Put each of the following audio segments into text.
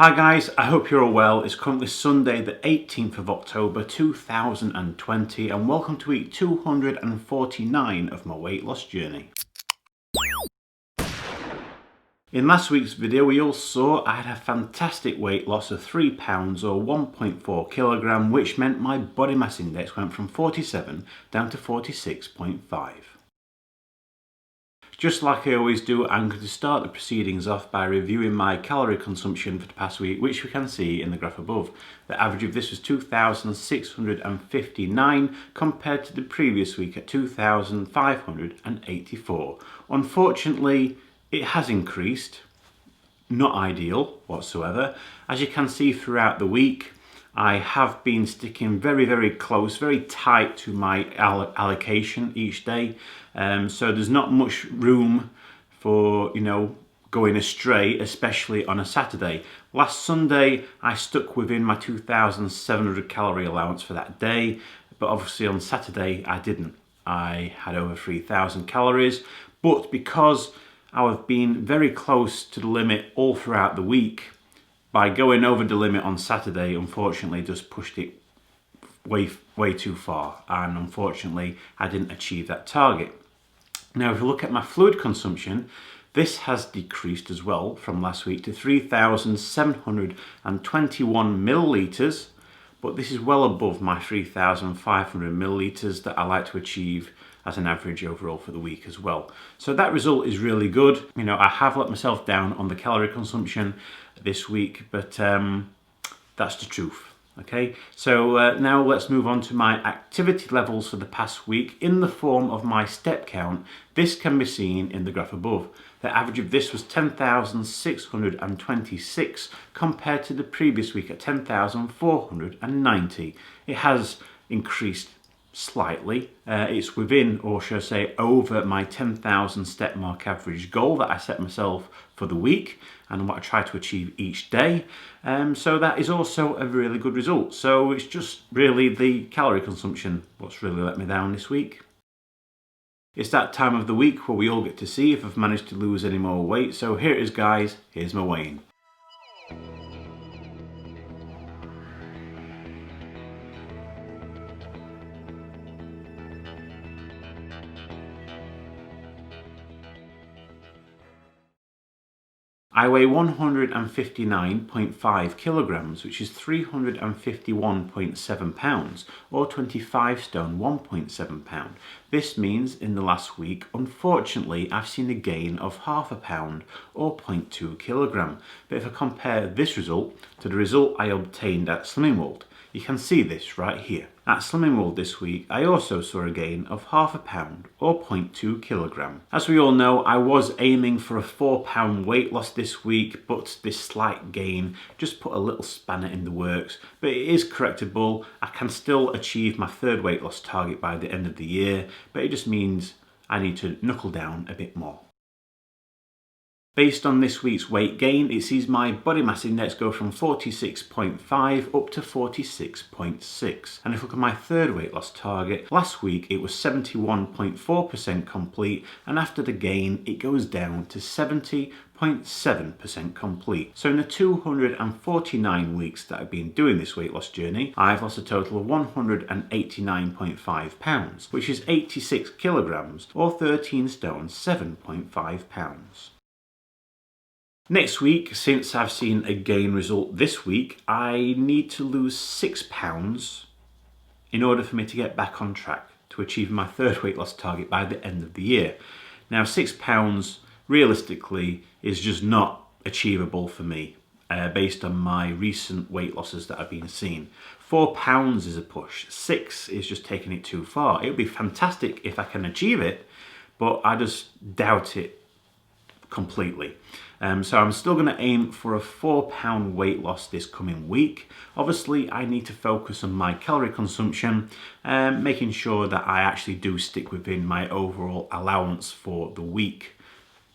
Hi guys, I hope you're all well. It's currently Sunday the 18th of October 2020 and welcome to week 249 of my weight loss journey. In last week's video we all saw I had a fantastic weight loss of 3 pounds or 1.4 kilogram, which meant my body mass index went from 47 down to 46.5. Just like I always do, I'm going to start the proceedings off by reviewing my calorie consumption for the past week, which we can see in the graph above. The average of this was 2,659 compared to the previous week at 2,584. Unfortunately, it has increased. Not ideal whatsoever. As you can see throughout the week, I have been sticking very close, very tight to my allocation each day. So there's not much room for, going astray, especially on a Saturday. Last Sunday, I stuck within my 2,700 calorie allowance for that day, but obviously on Saturday, I didn't. I had over 3,000 calories, but because I've been very close to the limit all throughout the week, by going over the limit on Saturday, unfortunately, just pushed it way too far, and unfortunately, I didn't achieve that target. Now, if you look at my fluid consumption, this has decreased as well from last week to 3,721 millilitres, but this is well above my 3,500 millilitres that I like to achieve as an average overall for the week as well. So that result is really good. I have let myself down on the calorie consumption this week, but that's the truth. Okay, so now let's move on to my activity levels for the past week in the form of my step count. This can be seen in the graph above. The average of this was 10,626 compared to the previous week at 10,490. It has increased slightly. It's within, or should I say over, my 10,000 step mark average goal that I set myself for the week and what I try to achieve each day. So that is also a really good result. So it's just really the calorie consumption what's really let me down this week. It's that time of the week where we all get to see if I've managed to lose any more weight. So here it is, guys. Here's my weigh-in. I weigh 159.5 kilograms, which is 351.7 pounds, or 25 stone 1.7 pound. This means in the last week, unfortunately, I've seen a gain of half a pound, or 0.2 kilogram. But if I compare this result to the result I obtained at Slimming World, you can see this right here. At Slimming World this week, I also saw a gain of half a pound, or 0.2 kilogram. As we all know, I was aiming for a 4 pound weight loss this week, but this slight gain just put a little spanner in the works. But it is correctable. I can still achieve my third weight loss target by the end of the year, but it just means I need to knuckle down a bit more. Based on this week's weight gain, it sees my body mass index go from 46.5 up to 46.6. And if we look at my third weight loss target, last week it was 71.4% complete, and after the gain it goes down to 70.7% complete. So in the 249 weeks that I've been doing this weight loss journey, I've lost a total of 189.5 pounds, which is 86 kilograms or 13 stone 7.5 pounds. Next week, since I've seen a gain result this week, I need to lose 6 pounds in order for me to get back on track to achieve my third weight loss target by the end of the year. Now, 6 pounds realistically is just not achievable for me based on my recent weight losses that I've been seeing. 4 pounds is a push. 6 is just taking it too far. It would be fantastic if I can achieve it, but I just doubt it completely. So I'm still going to aim for a 4 pound weight loss this coming week. Obviously, I need to focus on my calorie consumption, making sure that I actually do stick within my overall allowance for the week,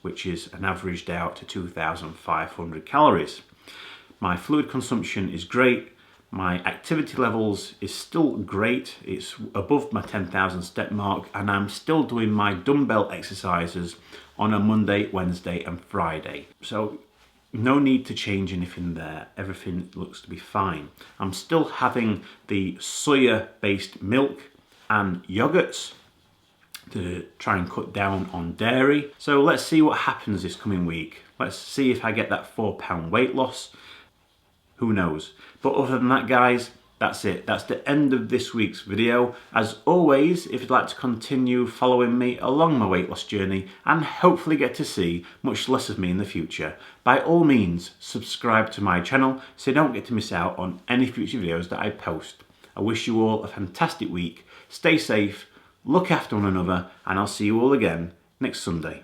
which is an averaged out to 2,500 calories. My fluid consumption is great. My activity levels is still great. It's above my 10,000 step mark, and I'm still doing my dumbbell exercises on a Monday, Wednesday and Friday. So no need to change anything there. Everything looks to be fine. I'm still having the soya-based milk and yogurts to try and cut down on dairy. So let's see what happens this coming week. Let's see if I get that £4 weight loss. Who knows? But other than that, guys, that's it. That's the end of this week's video. As always, if you'd like to continue following me along my weight loss journey and hopefully get to see much less of me in the future, by all means, subscribe to my channel so you don't get to miss out on any future videos that I post. I wish you all a fantastic week. Stay safe, look after one another, and I'll see you all again next Sunday.